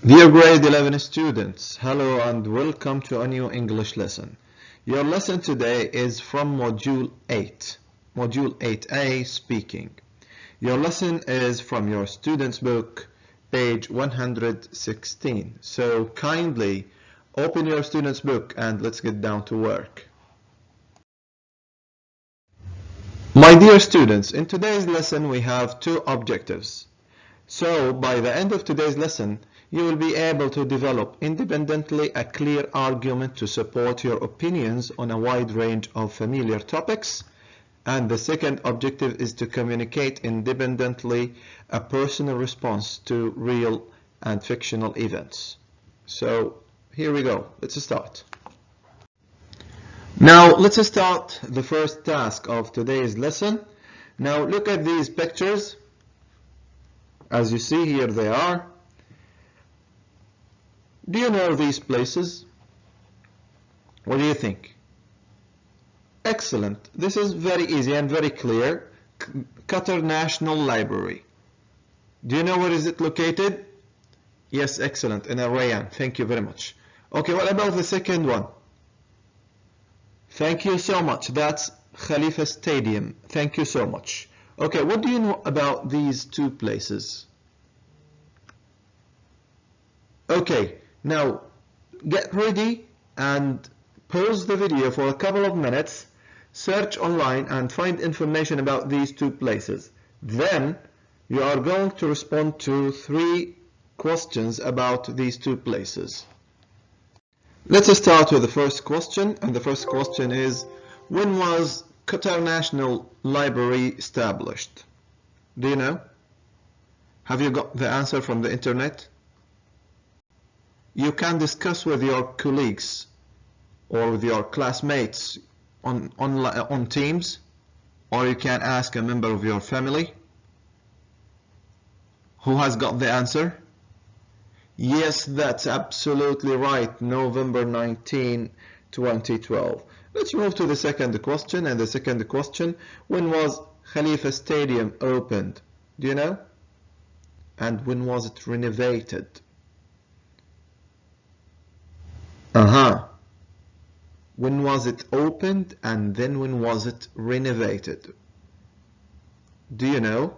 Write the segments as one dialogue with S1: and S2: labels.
S1: Dear grade 11 students, hello and welcome to a new English lesson. Your lesson today is from Module 8, Module 8A, Speaking. Your lesson is from your student's book, page 116. So kindly open your student's book and let's get down to work. My dear students, in today's lesson we have two objectives. So by the end of today's lesson, you will be able to develop independently a clear argument to support your opinions on a wide range of familiar topics. And the second objective is to communicate independently a personal response to real and fictional events. So here we go. Let's start. Now let's start the first task of today's lesson. Now look at these pictures. As you see here they are. Do you know these places? What do you think? Excellent. This is very easy and very clear. Qatar National Library. Do you know where is it located? Yes, excellent. In Rayyan. Thank you very much. Okay, what about the second one? Thank you so much. That's Khalifa Stadium. Thank you so much. Okay, what do you know about these two places? Okay, now get ready and pause the video for a couple of minutes, search online and find information about these two places. Then you are going to respond to 3 questions about these two places. Let's start with the first question, and the first question is, when was Qatar National Library established? Do you know? Have you got the answer from the internet? You can discuss with your colleagues or with your classmates on Teams, or you can ask a member of your family. Who has got the answer? Yes, that's absolutely right. November 19, 2012. Let's move to the second question. And the second question, when was Khalifa Stadium opened? Do you know? And when was it renovated? When was it opened and then when was it renovated? Do you know?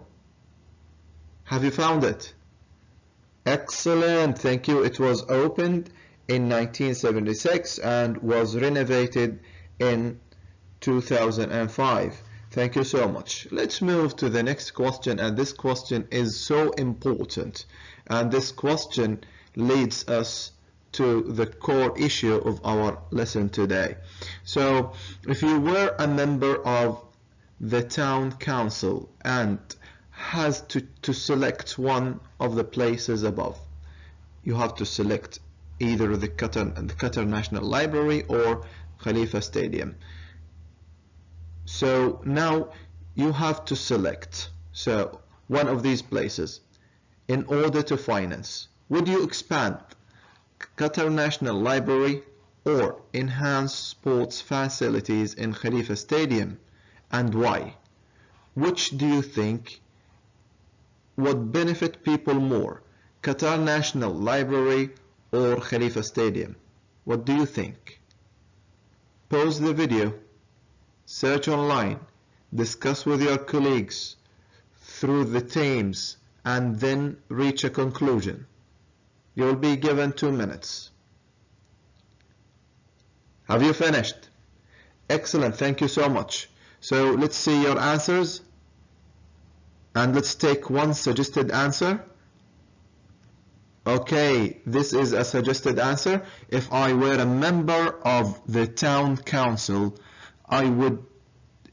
S1: Have you found it? Excellent, thank you. It was opened in 1976 and was renovated in 2005. Thank you so much. Let's move to the next question, and this question is so important, and this question leads us to the core issue of our lesson today. So if you were a member of the town council and has to select one of the places above, you have to select either the Qatar National Library or Khalifa Stadium. So now you have to select one of these places in order to finance. Would you expand Qatar National Library or enhance sports facilities in Khalifa Stadium, and why? Which do you think would benefit people more, Qatar National Library or Khalifa Stadium? What do you think? Pause the video, search online, discuss with your colleagues through the Teams, and then reach a conclusion. You will be given 2 minutes. Have you finished? Excellent, thank you so much. So let's see your answers, and let's take one suggested answer. Okay, this is a suggested answer. If I were a member of the town council, I would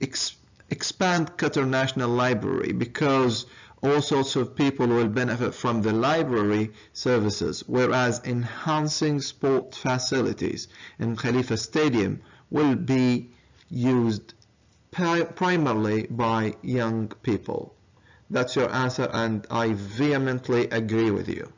S1: expand Qatar National Library, because all sorts of people will benefit from the library services, whereas enhancing sport facilities in Khalifa Stadium will be used primarily by young people. That's your answer, and I vehemently agree with you.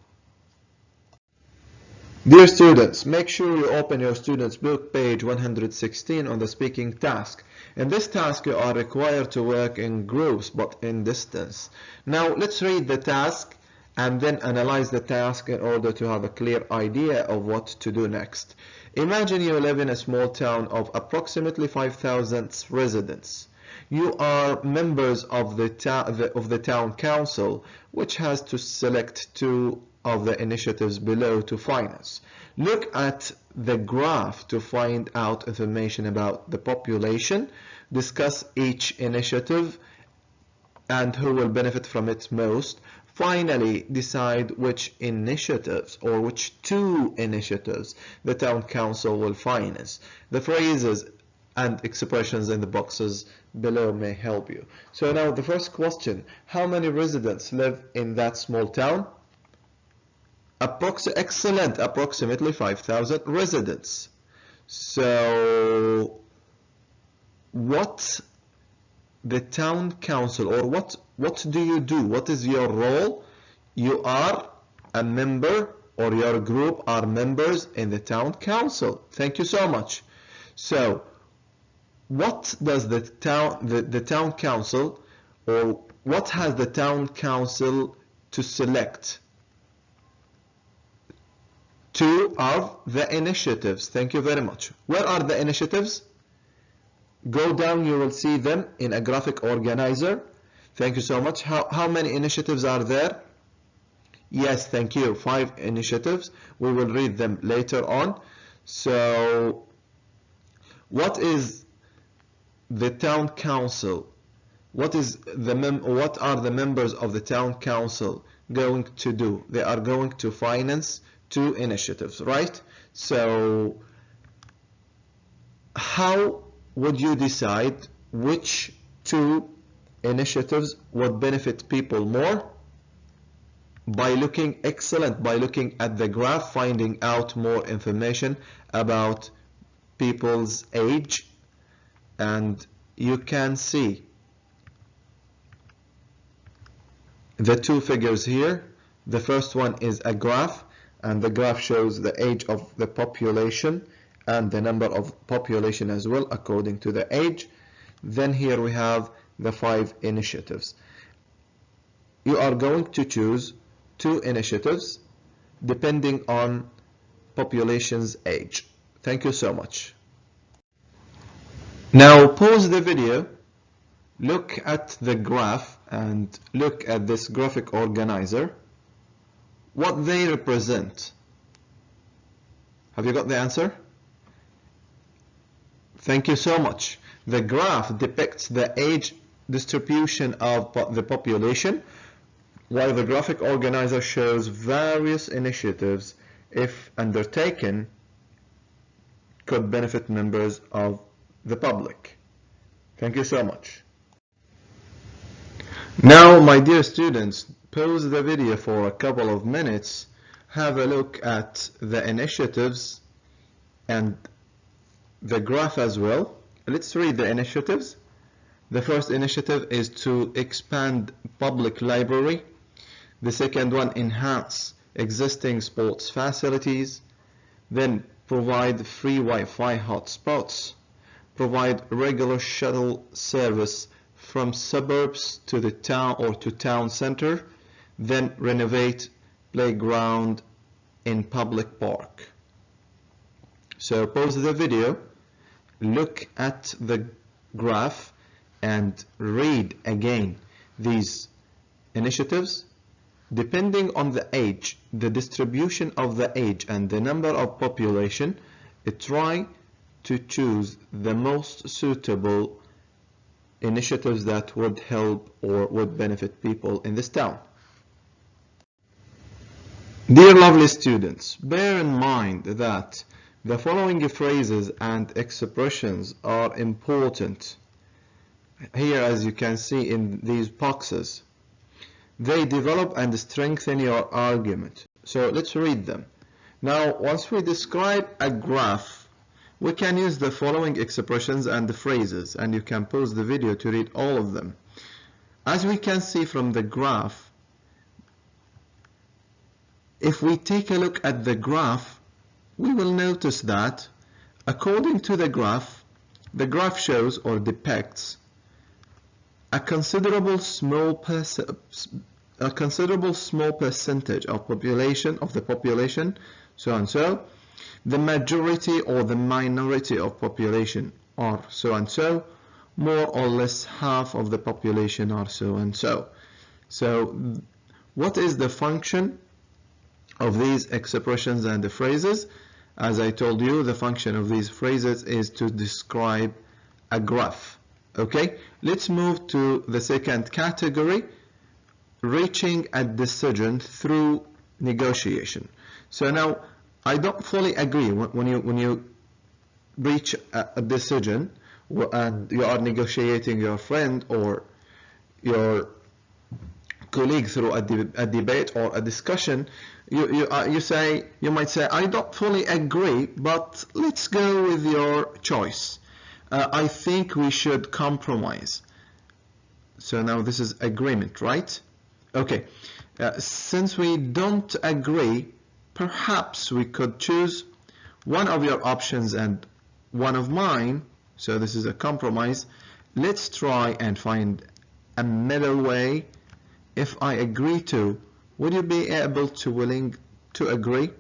S1: Dear students, make sure you open your student's book, page 116, on the speaking task. In this task, you are required to work in groups, but in distance. Now, let's read the task and then analyze the task in order to have a clear idea of what to do next. Imagine you live in a small town of approximately 5,000 residents. You are members of the town council, which has to select two of the initiatives below to finance. Look at the graph to find out information about the population. Discuss each initiative and who will benefit from it most. Finally, decide which initiatives or which two initiatives the town council will finance. The phrases and expressions in the boxes below may help you. So now the first question, how many residents live in that small town? Excellent, approximately 5,000 residents. So what the town council, or what do you do? What is your role? You are a member, or your group are members in the town council. Thank you so much. So what does the town council, or what has the town council to select? Two of the initiatives. Thank you very much. Where are the initiatives? Go down, you will see them in a graphic organizer. Thank you so much. How many initiatives are there? Yes, thank you. 5 initiatives. We will read them later on. So, what is the town council? What are the members of the town council going to do? They are going to finance 2 initiatives, right? So, how would you decide which 2 initiatives would benefit people more? By looking at the graph, finding out more information about people's age, and you can see the 2 figures here. The first one is a graph, and the graph shows the age of the population and the number of population as well according to the age. Then here we have the 5 initiatives. You are going to choose 2 initiatives depending on population's age. Thank you so much. Now pause the video, look at the graph and look at this graphic organizer, what they represent. Have you got the answer? Thank you so much. The graph depicts the age distribution of the population, while the graphic organizer shows various initiatives, if undertaken, could benefit members of the public. Thank you so much. Now, my dear students, pause the video for a couple of minutes, have a look at the initiatives and the graph as well. Let's read the initiatives. The first initiative is to expand public library. The second one, enhance existing sports facilities. Then provide free Wi-Fi hotspots. Provide regular shuttle service from suburbs to the town or to town center. Then renovate playground in public park. So pause the video, look at the graph and read again these initiatives. Depending on the age, the distribution of the age and the number of population, try to choose the most suitable initiatives that would help or would benefit people in this town. Dear lovely students, bear in mind that the following phrases and expressions are important. Here, as you can see in these boxes, they develop and strengthen your argument. So let's read them. Now, once we describe a graph, we can use the following expressions and the phrases, and you can pause the video to read all of them. As we can see from the graph, if we take a look at the graph, we will notice that according to the graph shows or depicts a considerable small a considerable small percentage of the population, so and so. The majority or the minority of population are so and so. More or less half of the population are so and so. So what is the function of these expressions and the phrases? As I told you, the function of these phrases is to describe a graph. Okay, let's move to the second category, reaching a decision through negotiation. So now I don't fully agree when you reach a decision and you are negotiating your friend or your colleague through a debate or a discussion. You might say, I don't fully agree, but let's go with your choice. I think we should compromise. So now this is agreement, right? Okay, since we don't agree, perhaps we could choose one of your options and one of mine. So this is a compromise. Let's try and find a middle way. If I agree to, would you be willing to agree?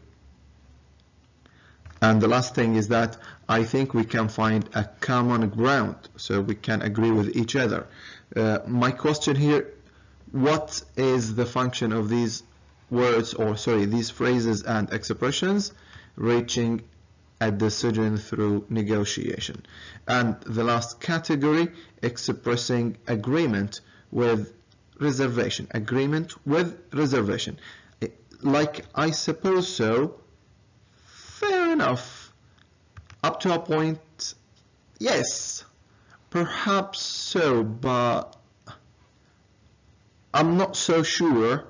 S1: And the last thing is that I think we can find a common ground, so we can agree with each other. My question here, what is the function of these words, or sorry, these phrases and expressions? Reaching a decision through negotiation. And the last category, expressing agreement with reservation. Agreement with reservation. Like, I suppose so. Fair enough. Up to a point, yes. Perhaps so, but I'm not so sure.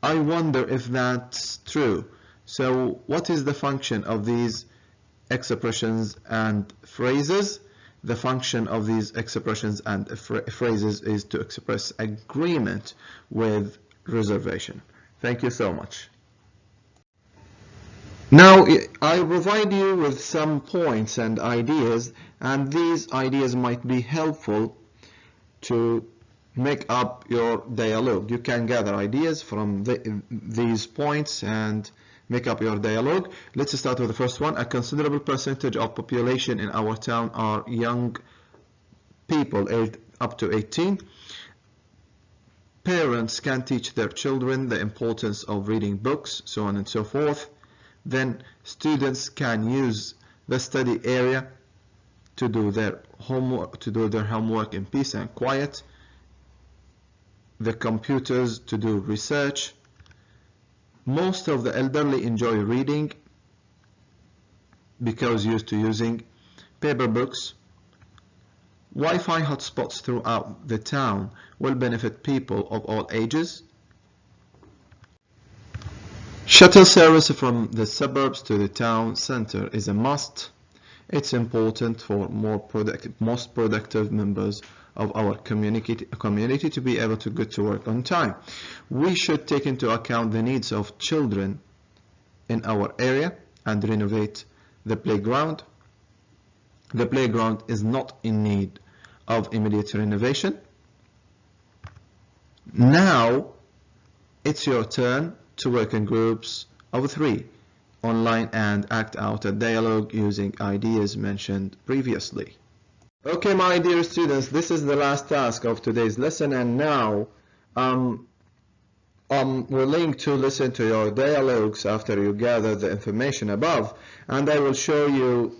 S1: I wonder if that's true. So what is the function of these expressions and phrases? The function of these expressions and phrases is to express agreement with reservation. Thank you so much. Now, I provide you with some points and ideas, and these ideas might be helpful to make up your dialogue. You can gather ideas from these points and make up your dialogue. Let's start with the first one. A considerable percentage of population in our town are young people aged up to 18. Parents can teach their children the importance of reading books, so on and so forth. Then students can use the study area to do their homework in peace and quiet. The computers to do research. Most of the elderly enjoy reading because used to using paper books. Wi-Fi hotspots throughout the town will benefit people of all ages. Shuttle service from the suburbs to the town center is a must. It's important for most productive members of our community to be able to get to work on time. We should take into account the needs of children in our area and renovate the playground. The playground is not in need of immediate renovation. Now it's your turn to work in groups of 3 online and act out a dialogue using ideas mentioned previously. Okay, my dear students, this is the last task of today's lesson, and now I'm willing to listen to your dialogues after you gather the information above, and I will show you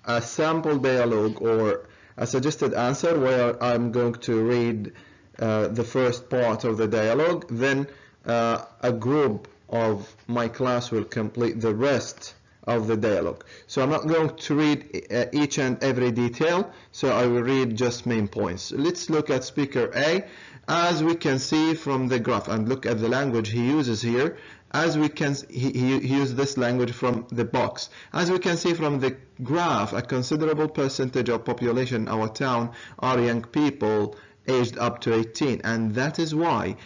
S1: a sample dialogue or a suggested answer where I'm going to read the first part of the dialogue, then a group of my class will complete the rest of the dialogue. So I'm not going to read each and every detail, so I will read just main points. Let's look at speaker A. As we can see from the graph, and look at the language he uses here, as we can he used this language from the box. As we can see from the graph, a considerable percentage of population in our town are young people aged up to 18, and that is why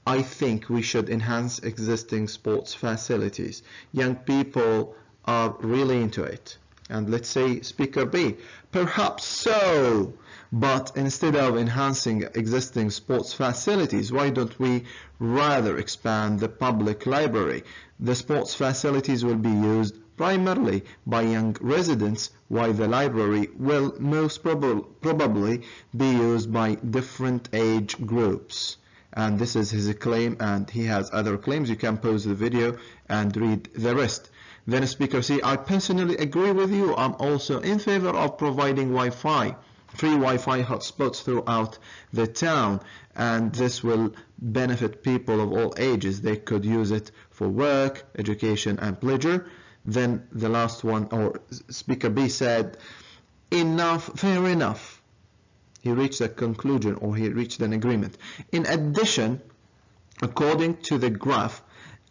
S1: I think we should enhance existing sports facilities. Young people are really into it. And let's say speaker B, perhaps so, but instead of enhancing existing sports facilities, why don't we rather expand the public library? The sports facilities will be used primarily by young residents, while the library will most probably be used by different age groups. And this is his claim, and he has other claims. You can pause the video and read the rest. Then speaker C, I personally agree with you. I'm also in favor of providing Wi-Fi, free Wi-Fi hotspots throughout the town, and this will benefit people of all ages. They could use it for work, education, and pleasure. Then the last one, or speaker B said, enough, fair enough. He reached a conclusion, or he reached an agreement. In addition, according to the graph,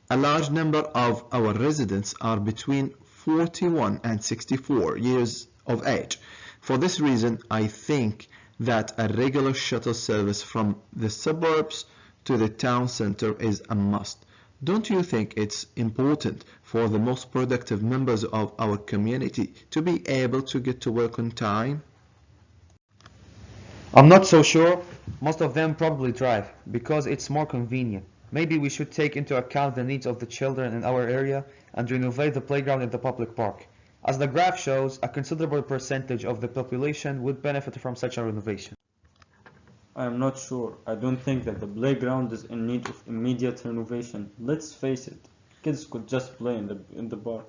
S1: a large number of our residents are between 41 and 64 years of age. For this reason, I think that a regular shuttle service from the suburbs to the town center is a must. Don't you think it's important for the most productive members of our community to be able to get to work on time?
S2: I'm not so sure. Most of them probably drive because it's more convenient. Maybe we should take into account the needs of the children in our area and renovate the playground in the public park. As the graph shows, a considerable percentage of the population would benefit from such a renovation.
S3: I am not sure. I don't think that the playground is in need of immediate renovation. Let's face it, kids could just play in the park.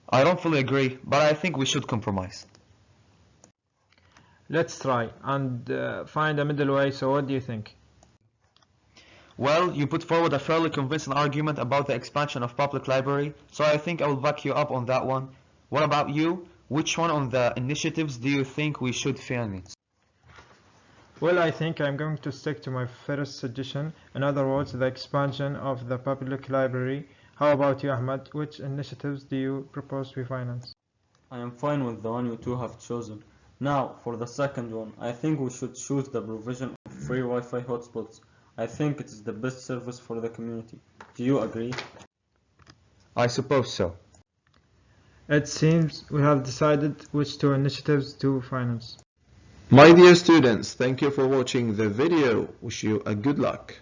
S2: I don't fully agree, but I think we should compromise.
S4: Let's try and find a middle way. So what do you think?
S2: Well, you put forward a fairly convincing argument about the expansion of public library, so I think I will back you up on that one. What about you? Which one of the initiatives do you think we should finance?
S4: Well, I think I'm going to stick to my first suggestion. In other words, the expansion of the public library. How about you, Ahmed? Which initiatives do you propose we finance?
S3: I am fine with the one you two have chosen. Now, for the second one, I think we should choose the provision of free Wi-Fi hotspots. I think it is the best service for the community. Do you agree?
S2: I suppose so.
S4: It seems we have decided which two initiatives to finance.
S1: My dear students, thank you for watching the video. Wish you a good luck.